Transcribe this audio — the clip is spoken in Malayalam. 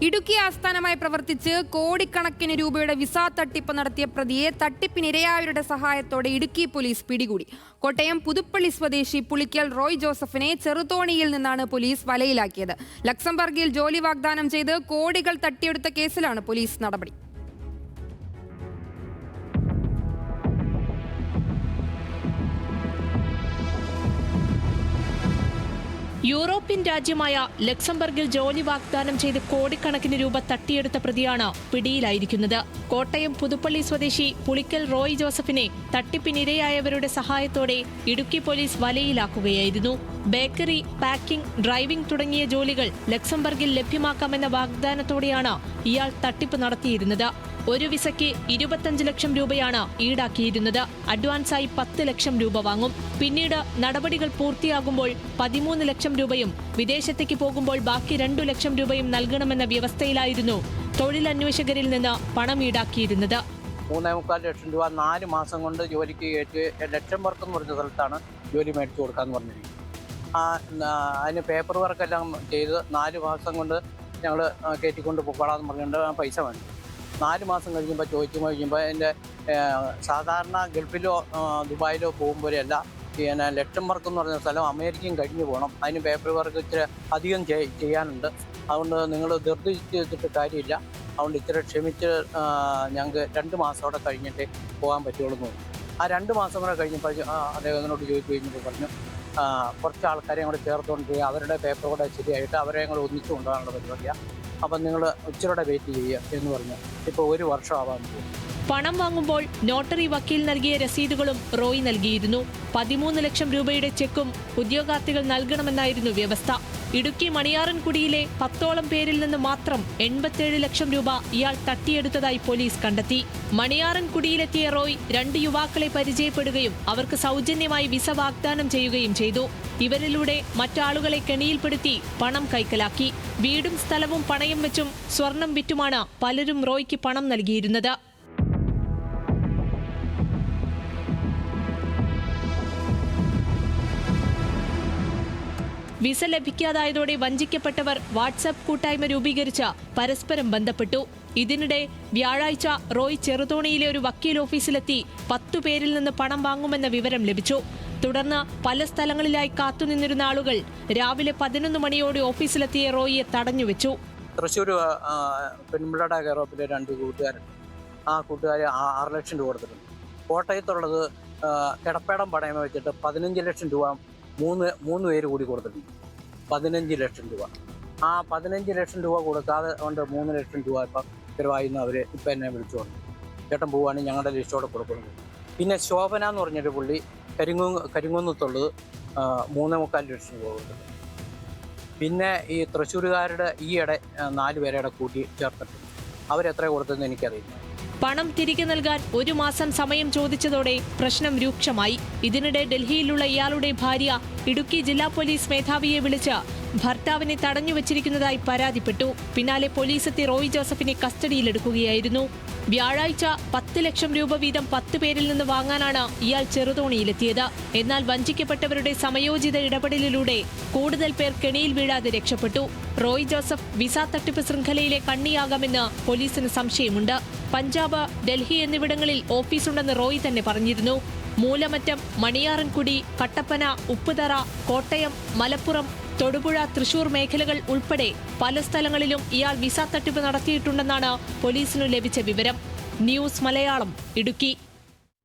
ഇടുക്കി ആസ്ഥാനമായി പ്രവർത്തിച്ച് കോടിക്കണക്കിന് രൂപയുടെ വിസ തട്ടിപ്പ് നടത്തിയ പ്രതിയെ തട്ടിപ്പിനിരയായവരുടെ സഹായത്തോടെ ഇടുക്കി പോലീസ് പിടികൂടി. കോട്ടയം പുതുപ്പള്ളി സ്വദേശി പുളിക്കൽ റോയ് ജോസഫിനെ ചെറുതോണിയിൽ നിന്നാണ് പോലീസ് വലയിലാക്കിയത്. ലക്സംബർഗിൽ ജോലി വാഗ്ദാനം ചെയ്ത് കോടികൾ തട്ടിയെടുത്ത കേസിലാണ് പോലീസ് നടപടി. യൂറോപ്യൻ രാജ്യമായ ലക്സംബർഗിൽ ജോലി വാഗ്ദാനം ചെയ്ത് കോടിക്കണക്കിന് രൂപ തട്ടിയെടുത്ത പ്രതിയാണ് പിടിയിലായിരിക്കുന്നത്. കോട്ടയം പുതുപ്പള്ളി സ്വദേശി പുളിക്കൽ റോയ് ജോസഫിനെ തട്ടിപ്പിനിരയായവരുടെ സഹായത്തോടെ ഇടുക്കി പോലീസ് വലയിലാക്കുകയായിരുന്നു. ബേക്കറി, പാക്കിംഗ്, ഡ്രൈവിംഗ് തുടങ്ങിയ ജോലികൾ ലക്സംബർഗിൽ ലഭ്യമാക്കാമെന്ന വാഗ്ദാനത്തോടെയാണ് ഇയാൾ തട്ടിപ്പ് നടത്തിയിരുന്നത്. ഒരു വിസയ്ക്ക് 25 ലക്ഷം രൂപയാണ് ഈടാക്കിയിരുന്നത്. അഡ്വാൻസായി 10 ലക്ഷം രൂപ വാങ്ങും. പിന്നീട് നടപടികൾ പൂർത്തിയാകുമ്പോൾ 13 ലക്ഷം രൂപയും വിദേശത്തേക്ക് പോകുമ്പോൾ ബാക്കി 2 ലക്ഷം രൂപയും നൽകണമെന്ന വ്യവസ്ഥയിലായിരുന്നു തൊഴിലന്വേഷകരിൽ നിന്ന് പണം ഈടാക്കിയിരുന്നത്. 3.25 ലക്ഷം രൂപ 4 മാസം കൊണ്ട് ജോലിക്ക് കയറ്റി ലക്ഷംബർഗ് എന്ന് പറഞ്ഞ സ്ഥലത്താണ് ജോലി മേടിച്ചു കൊടുക്കാമെന്ന് പറഞ്ഞിരിക്കുന്നത്. അതിന് പേപ്പർ വർക്കെല്ലാം ചെയ്ത് 4 മാസം കൊണ്ട് ഞങ്ങൾ കയറ്റിക്കൊണ്ട് പോകാമെന്ന് പറഞ്ഞുകൊണ്ട് പൈസ വേണം. 4 മാസം ചോദിക്കുമ്പോൾ എൻ്റെ സാധാരണ ഗൾഫിലോ ദുബായിലോ പോകുമ്പോഴല്ല ലക്ഷംബർഗ് എന്ന് പറഞ്ഞ സ്ഥലം അമേരിക്കയും കഴിഞ്ഞ് പോകണം. അതിന് പേപ്പർ വർക്ക് ഇച്ചിരി അധികം ചെയ്യാനുണ്ട്. അതുകൊണ്ട് നിങ്ങൾ ധൃതി ചെയ്തിട്ട് കാര്യമില്ല. അതുകൊണ്ട് ഇച്ചിരി ക്ഷമിച്ച് ഞങ്ങൾക്ക് 2 മാസം അവിടെ കഴിഞ്ഞിട്ട് പോകാൻ പറ്റുള്ളൂ എന്ന് പറഞ്ഞു. ആ 2 മാസം കൂടെ കഴിഞ്ഞപ്പോൾ അദ്ദേഹത്തിനോട് ചോദിച്ചു കഴിഞ്ഞപ്പോൾ പറഞ്ഞു കുറച്ച് ആൾക്കാരെ കൂടെ ചേർത്തുകൊണ്ട് അവരുടെ പേപ്പർ കൂടെ ശരിയായിട്ട് അവരെ കൂടെ ഒന്നിച്ചു കൊണ്ടുപോകാനുള്ള പരിപാടിയാണ്. അപ്പം നിങ്ങൾ ഉച്ചയോടെ വെയിറ്റ് ചെയ്യുക എന്ന് പറഞ്ഞു. ഇപ്പോൾ 1 വർഷം ആവാൻ പോകും. പണം വാങ്ങുമ്പോൾ നോട്ടറി വക്കീൽ നൽകിയ രസീതുകളും റോയ് നൽകിയിരുന്നു. 13 ലക്ഷം രൂപയുടെ ചെക്കും ഉദ്യോഗാർത്ഥികൾ നൽകണമെന്നായിരുന്നു വ്യവസ്ഥ. ഇടുക്കി മണിയാറൻകുടിയിലെ 10ഓളം പേരിൽ നിന്ന് മാത്രം 87 ലക്ഷം രൂപ ഇയാൾ തട്ടിയെടുത്തതായി പോലീസ് കണ്ടെത്തി. മണിയാറൻകുടിയിലെത്തിയ റോയ് 2 യുവാക്കളെ പരിചയപ്പെടുകയും അവർക്ക് സൗജന്യമായി വിസ വാഗ്ദാനം ചെയ്യുകയും ചെയ്തു. ഇവരിലൂടെ മറ്റാളുകളെ കെണിയിൽപ്പെടുത്തി പണം കൈക്കലാക്കി. വീടും സ്ഥലവും പണയം വെച്ചും സ്വർണം വിറ്റുമാണ് പലരും റോയ്ക്ക് പണം നൽകിയിരുന്നത്. വിസ ലഭിക്കാതായതോടെ വഞ്ചിക്കപ്പെട്ടവർ വാട്സാപ്പ് കൂട്ടായ്മ രൂപീകരിച്ച് പരസ്പരം ബന്ധപ്പെട്ടു. ഇതിനിടെ വ്യാഴാഴ്ച റോയ് ചെറുതോണിയിലെ ഒരു വക്കീൽ ഓഫീസിലെത്തി 10 പേരിൽ നിന്ന് പണം വാങ്ങുമെന്ന വിവരം ലഭിച്ചു. തുടർന്ന് പല സ്ഥലങ്ങളിലായി കാത്തുനിന്നിരുന്ന ആളുകൾ രാവിലെ 11 മണിയോടെ ഓഫീസിലെത്തിയ റോയിയെ തടഞ്ഞുവെച്ചു. തൃശ്ശൂർ പെൺപിള്ളയുടെ കെയറോപ്പിലെ 2 കൂട്ടുകാരുണ്ട്. ആ കൂട്ടുകാർ 6 ലക്ഷം രൂപ കൊടുത്തിട്ടുണ്ട്. കോട്ടയത്തുള്ളത് കിടപ്പേടം പണയം വെച്ചിട്ട് 15 ലക്ഷം രൂപ 3 പേര് കൂടി കൊടുത്തിട്ടുണ്ട്. 15 ലക്ഷം രൂപ. ആ 15 ലക്ഷം രൂപ കൊടുക്കാതെ കൊണ്ട് 3 ലക്ഷം രൂപ ഇപ്പം ചിലവായിന്ന് അവർ ഇപ്പം എന്നെ വിളിച്ചു പറഞ്ഞു. ചേട്ടൻ പോവുകയാണെങ്കിൽ ഞങ്ങളുടെ ലിസ്റ്റോടെ കൊടുക്കുന്നത്. പിന്നെ ശോഭന എന്ന് പറഞ്ഞൊരു പുള്ളി കരിങ്കുന്നത്തുള്ളത് 3.25 ലക്ഷം രൂപ കൊടുത്തിട്ടുണ്ട്. പിന്നെ ഈ തൃശ്ശൂരുകാരുടെ ഈയിടെ 4 പേരുടെ കൂട്ടി ചേർത്തിട്ടുണ്ട്. അവരെത്ര കൊടുത്തതെന്ന് എനിക്കറിയില്ല. പണം തിരികെ നൽകാൻ 1 മാസം സമയം ചോദിച്ചതോടെ പ്രശ്നം രൂക്ഷമായി. ഇതിനിടെ ഡൽഹിയിലുള്ള ഇയാളുടെ ഭാര്യ ഇടുക്കി ജില്ലാ പോലീസ് മേധാവിയെ വിളിച്ച് ഭർത്താവിനെ തടഞ്ഞുവച്ചിരിക്കുന്നതായി പരാതിപ്പെട്ടു. പിന്നാലെ പോലീസെത്തി റോയ് ജോസഫിനെ കസ്റ്റഡിയിലെടുക്കുകയായിരുന്നു. വ്യാഴാഴ്ച 10 ലക്ഷം രൂപ വീതം 10 പേരിൽ നിന്ന് വാങ്ങാനാണ് ഇയാൾ ചെറുതോണിയിലെത്തിയത്. എന്നാൽ വഞ്ചിക്കപ്പെട്ടവരുടെ സമയോചിത ഇടപെടലിലൂടെ കൂടുതൽ പേർ കെണിയിൽ വീഴാതെ രക്ഷപ്പെട്ടു. റോയ് ജോസഫ് വിസ തട്ടിപ്പ് ശൃംഖലയിലെ കണ്ണിയാകാമെന്ന് പോലീസിന് സംശയമുണ്ട്. പഞ്ചാബ്, ഡൽഹി എന്നിവിടങ്ങളിൽ ഓഫീസുണ്ടെന്ന് റോയ് തന്നെ പറഞ്ഞിരുന്നു. മൂലമറ്റം, മണിയാറൻകുടി, കട്ടപ്പന, ഉപ്പുതറ, കോട്ടയം, മലപ്പുറം, തൊടുപുഴ, തൃശൂർ മേഖലകൾ ഉൾപ്പെടെ പല സ്ഥലങ്ങളിലും ഇയാൾ വിസ തട്ടിപ്പ് നടത്തിയിട്ടുണ്ടെന്നാണ് പോലീസിനു ലഭിച്ച വിവരം. ന്യൂസ് മലയാളം, ഇടുക്കി.